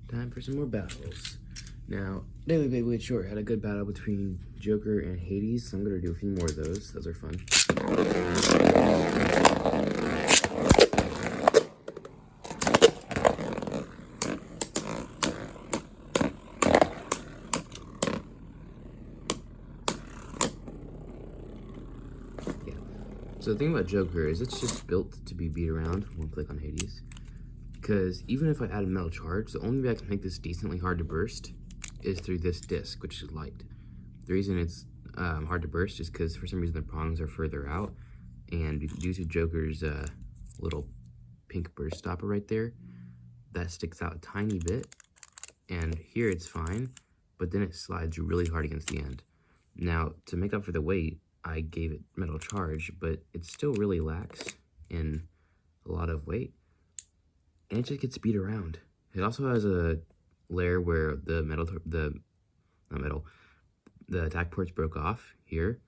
Time for some more battles. Now, Daily Beyblade Short had a good battle between Joker and Hades, so I'm going to do a few more of those. Those are fun. Yeah. So the thing about Joker is it's just built to be beat around. One click on Hades. Because even if I add a metal charge, the only way I can make this decently hard to burst is through this disc, which is light. The reason it's hard to burst is because for some reason the prongs are further out, and due to Joker's little pink burst stopper right there, that sticks out a tiny bit, and here it's fine, but then it slides really hard against the end. Now, to make up for the weight, I gave it metal charge, but it still really lacks in a lot of weight, and it just gets beat around. It also has a layer where the attack ports broke off here,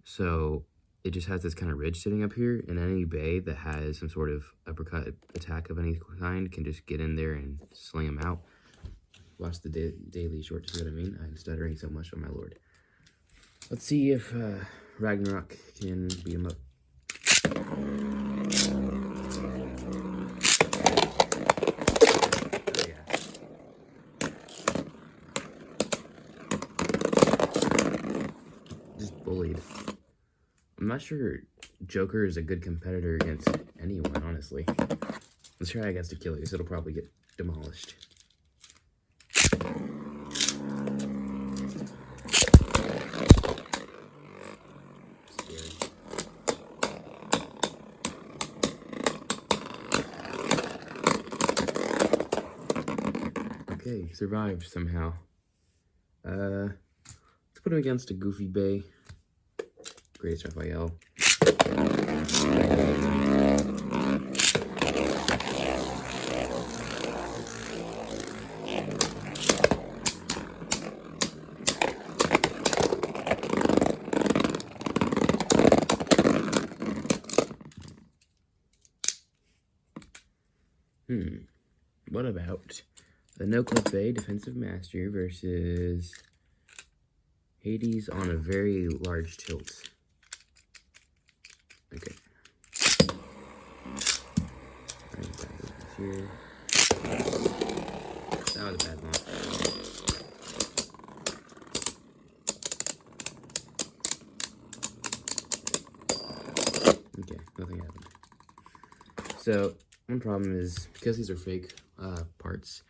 so it just has this kind of ridge sitting up here, and any bay that has some sort of uppercut attack of any kind can just get in there and sling them out. Watch the daily short to see what I mean. I'm stuttering so much, oh my lord. Let's see if Ragnarok can beat him up. Bullied. I'm not sure Joker is a good competitor against anyone, honestly. Let's try against Achilles. It'll probably get demolished. Okay, survived somehow. Let's put him against a goofy bay. Greatest Raphael. What about the no-clip bay defensive master versus Hades on a very large tilt? Okay. Here. That was a bad launch. Okay, nothing happened. So, one problem is, because these are fake parts,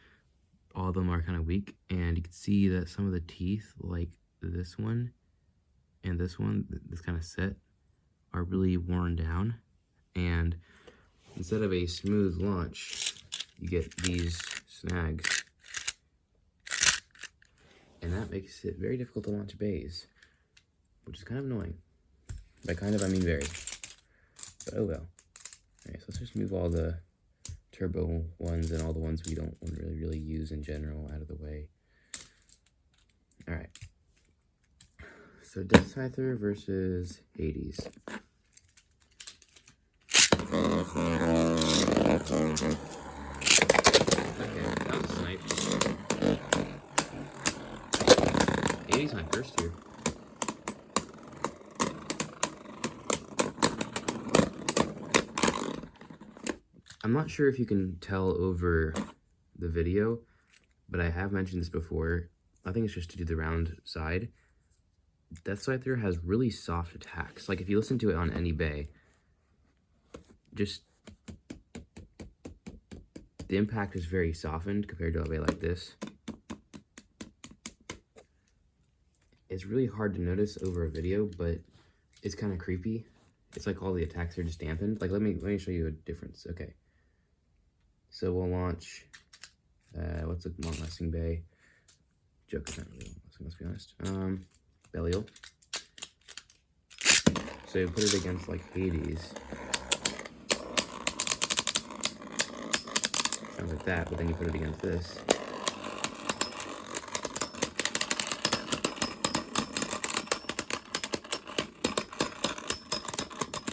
all of them are kind of weak, and you can see that some of the teeth, like this one and this one, this kind of set, are really worn down, and instead of a smooth launch, you get these snags, and that makes it very difficult to launch bays, which is kind of annoying. By kind of, I mean very. But oh well. Alright, so let's just move all the turbo ones and all the ones we don't really use in general out of the way. Alright. So Death Scyther versus Hades. Okay, that was a snipe. Hades my first here. I'm not sure if you can tell over the video, but I have mentioned this before. I think it's just to do the round side. Death Scyther has really soft attacks. Like if you listen to it on any bay, just the impact is very softened compared to a bay like this. It's really hard to notice over a video, but it's kind of creepy. It's like all the attacks are just dampened. Like let me show you a difference. Okay. So we'll launch what's a long-lasting bay? Joker's not really long-lasting, let's be honest. Belial. So you put it against like Hades. Sounds like that, but then you put it against this.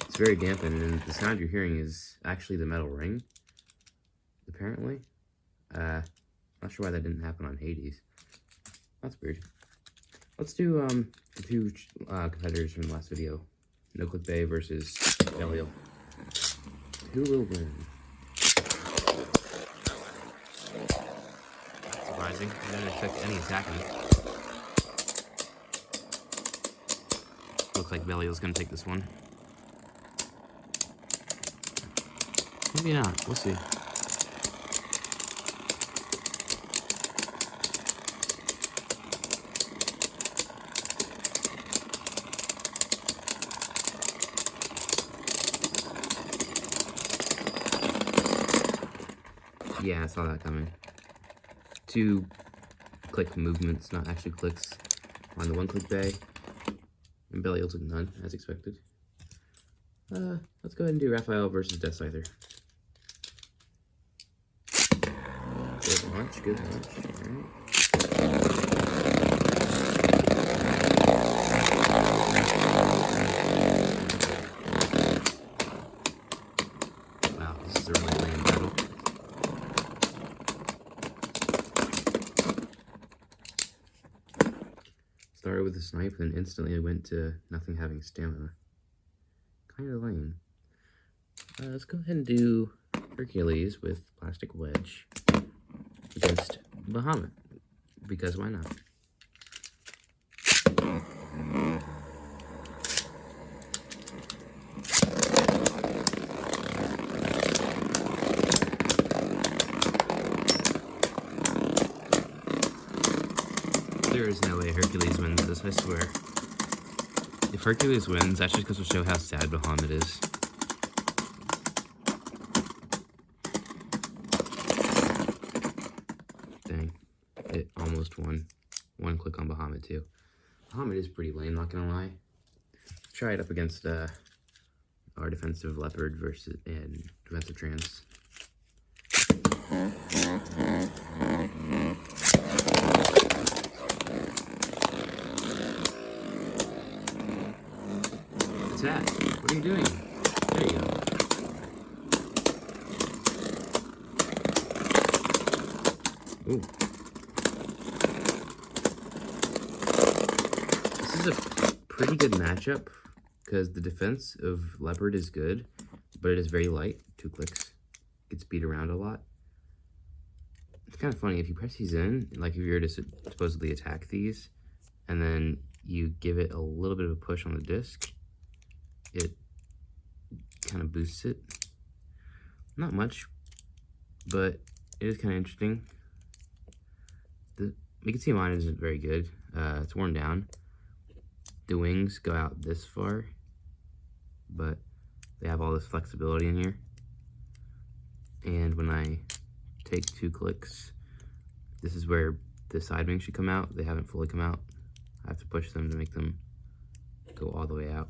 It's very dampened, and the sound you're hearing is actually the metal ring, apparently. Not sure why that didn't happen on Hades. That's weird. Let's do the two competitors from the last video. No Click Bay versus Belial. Who will win? Surprising. I didn't expect any attacking. Looks like Belial's gonna take this one. Maybe not. We'll see. Yeah, I saw that coming. 2 click movements, not actually clicks, on the 1 Click Bay. And Belial took none, as expected. Let's go ahead and do Raphael versus Death Scyther. Good launch, good launch. Alright. Wow, this is a really lame battle. Started with a snipe, and instantly I went to nothing having stamina. Kind of lame. Let's go ahead and do Hercules with Plastic Wedge against Bahamut, because why not? There is no way Hercules wins this, I swear. If Hercules wins, that's just because to show how sad Bahamut is. Dang. It almost won. 1 click on Bahamut, too. Bahamut is pretty lame, not gonna lie. Try it up against our defensive Leopard versus and defensive Trance. Attack. What are you doing? There you go. Ooh. This is a pretty good matchup because the defense of Leopard is good, but it is very light. 2 clicks. Gets beat around a lot. It's kind of funny. If you press these in, like if you were to supposedly attack these, and then you give it a little bit of a push on the disc, it kind of boosts it. Not much, but it is kind of interesting. You can see mine isn't very good. It's worn down. The wings go out this far, but they have all this flexibility in here. And when I take 2 clicks, this is where the side wings should come out. They haven't fully come out. I have to push them to make them go all the way out.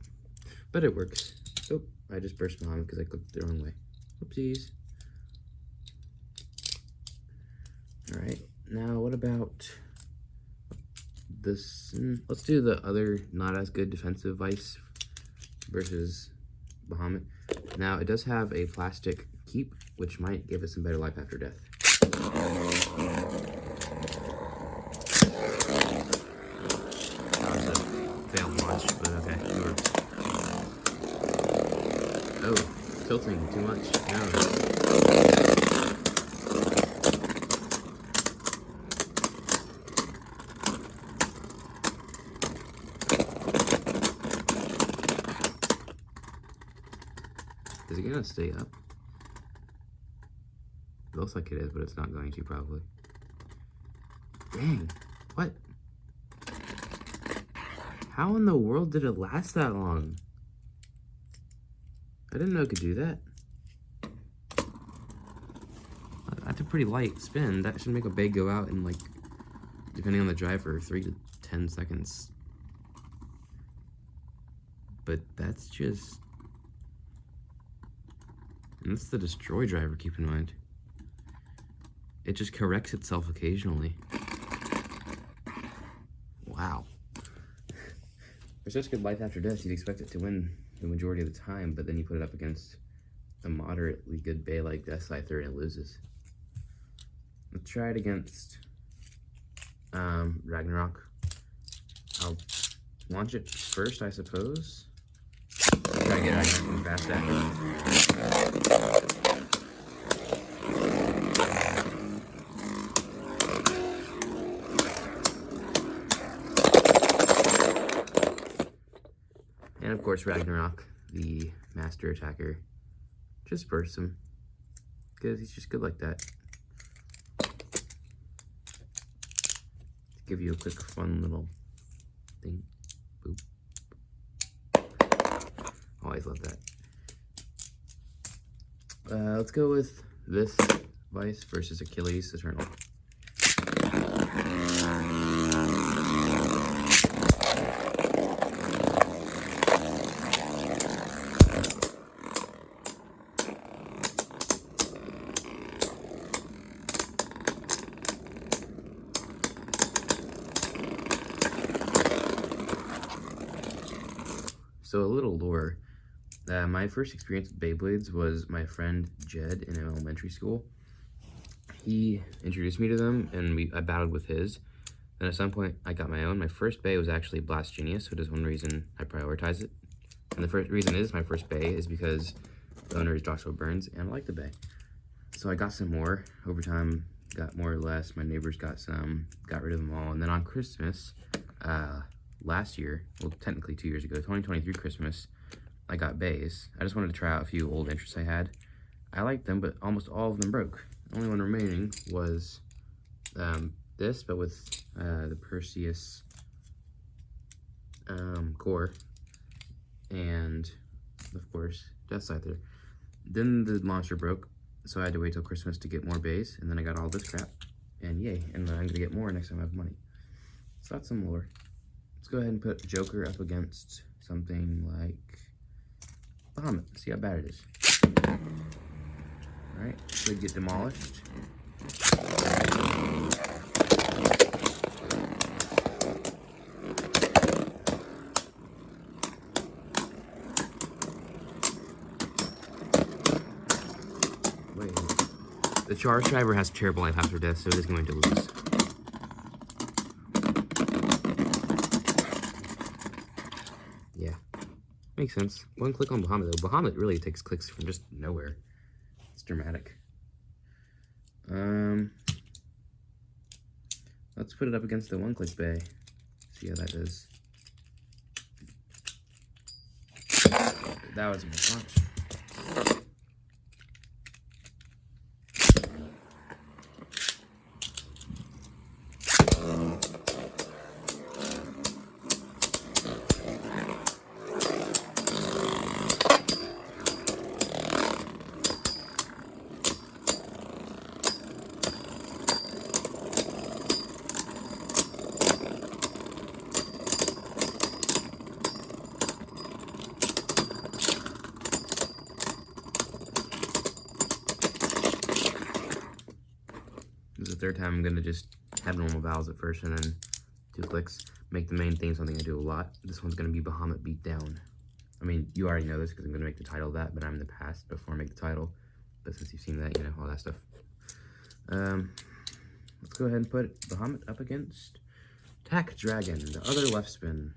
But it works. Oh, I just burst Bahamut because I clicked the wrong way. Whoopsies. Alright, now what about this? Let's do the other not as good defensive Vice versus Bahamut. Now, it does have a plastic keep, which might give it some better life after death. That was a failed launch, but okay, it works. Oh, tilting too much. No. Is it gonna stay up? It looks like it is, but it's not going to probably. Dang, what? How in the world did it last that long? I didn't know it could do that. That's a pretty light spin. That should make a bay go out in, like, depending on the driver, 3 to 10 seconds. But that's just... And that's the destroy driver, keep in mind. It just corrects itself occasionally. Wow. For such good life after death, you'd expect it to win the majority of the time, but then you put it up against a moderately good bay like Death Scyther and it loses. Let's try it against Ragnarok. I'll launch it first, I suppose. Try to get Ragnarok fast after. And of course Ragnarok, the master attacker, just bursts him, because he's just good like that. Give you a quick fun little thing. Boop. Always love that. Let's go with this Vice versus Achilles Eternal. So a little lore. My first experience with Beyblades was my friend Jed in elementary school. He introduced me to them, and I battled with his. Then at some point, I got my own. My first Bey was actually Blast Genius, so there's one reason I prioritize it. And the first reason is my first Bey is because the owner is Joshua Burns, and I like the Bey. So I got some more. Over time, got more or less. My neighbors got some, got rid of them all. And then on Christmas, last year, well, technically 2 years ago, 2023 Christmas, I got beys. I just wanted to try out a few old interests I had. I liked them, but almost all of them broke. The only one remaining was this, but with the Perseus core, and of course, Death Scyther. Then the monster broke, so I had to wait till Christmas to get more beys, and then I got all this crap, and yay, and I'm gonna get more next time I have money. So that's some lore. Let's go ahead and put Joker up against something like Bahamut. See how bad it is. Alright, should get demolished. Wait. The Charge Driver has terrible life after death, so it is going to lose. Yeah. Makes sense. One click on Bahamut, though. Bahamut really takes clicks from just nowhere. It's dramatic. Let's put it up against the one-click Bey. See how that does. That was a mismatch. This is the third time I'm going to just have normal vowels at first and then 2 clicks. Make the main thing something I do a lot. This one's going to be Bahamut Beatdown. I mean, you already know this because I'm going to make the title of that, but I'm in the past before I make the title. But since you've seen that, you know, all that stuff. Let's go ahead and put Bahamut up against Tack Dragon, the other left spin.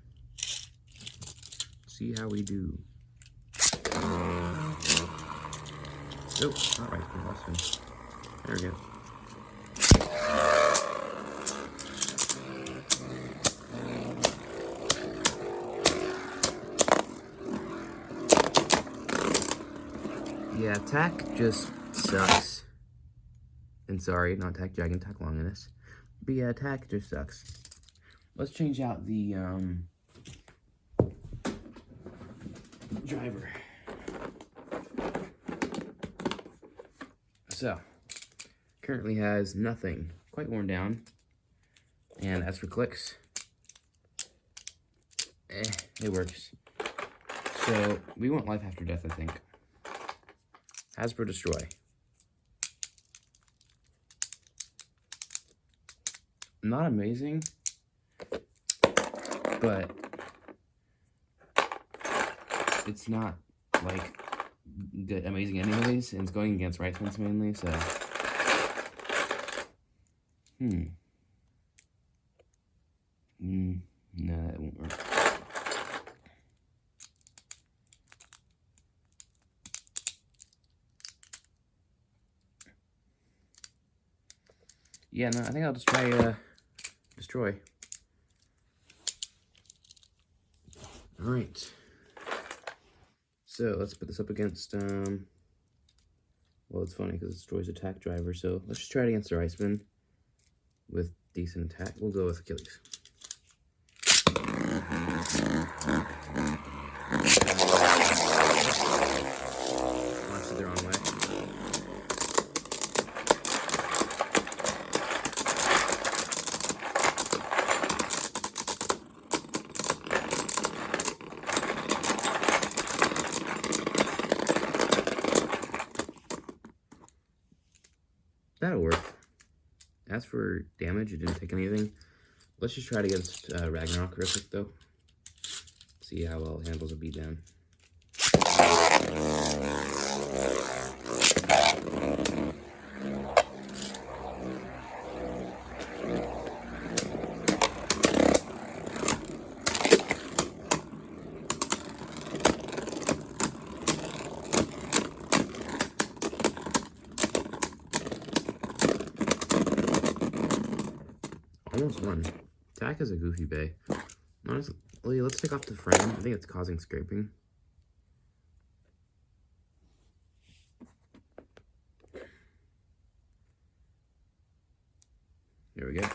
See how we do. Oh, not right spin, left spin. There we go. Yeah, Tack just sucks. And sorry, not Tack Dragon, Tack Longinus. But yeah, Tack just sucks. Let's change out the driver. So, currently has nothing, quite worn down. And as for clicks, it works. So, we want life after death, I think. Hasbro Destroy. Not amazing, but it's not like good, amazing anyways, and it's going against right spins mainly, so No, that won't work. Yeah, no, I think I'll just try, destroy. Alright. So, let's put this up against, well, it's funny because it destroys attack driver, so let's just try it against the Iceman with decent attack. We'll go with Achilles. Lost it the wrong way. That'll work. As for damage, it didn't take anything. Let's just try it against Ragnarok real quick, though. See how well it handles a beatdown. Almost won. Attack is a goofy bay. Honestly, let's take off the frame. I think it's causing scraping. There we go.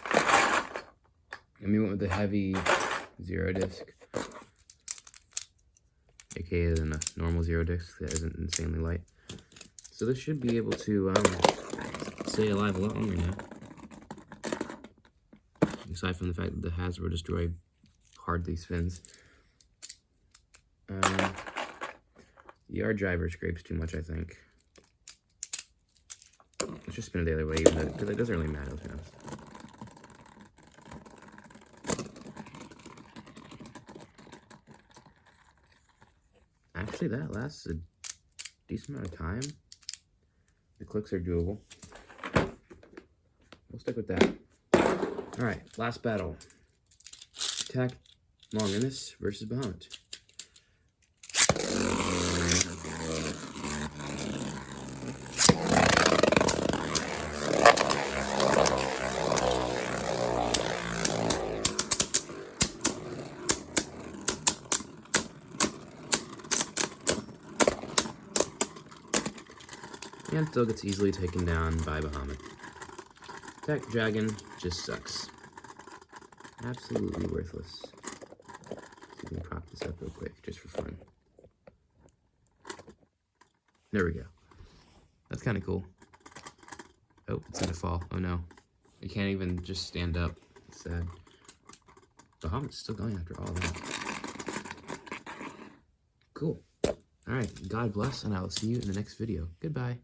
And we went with the heavy 0 disc, aka than a normal 0 disc that isn't insanely light. So this should be able to stay alive a lot longer now. Aside from the fact that the Hasbro Destroy hardly spins. The R driver scrapes too much, I think. Let's just spin it the other way, even though, because it doesn't really matter, to be honest. Actually, that lasts a decent amount of time. The clicks are doable. We'll stick with that. Alright, last battle. Attack Longinus versus Bahamut. And still gets easily taken down by Bahamut. Attack Dragon just sucks. Absolutely worthless. So we can prop this up real quick, just for fun. There we go. That's kind of cool. Oh, it's gonna fall. Oh no. It can't even just stand up. It's sad. Bahamut's still going after all that. Cool. Alright, God bless, and I will see you in the next video. Goodbye.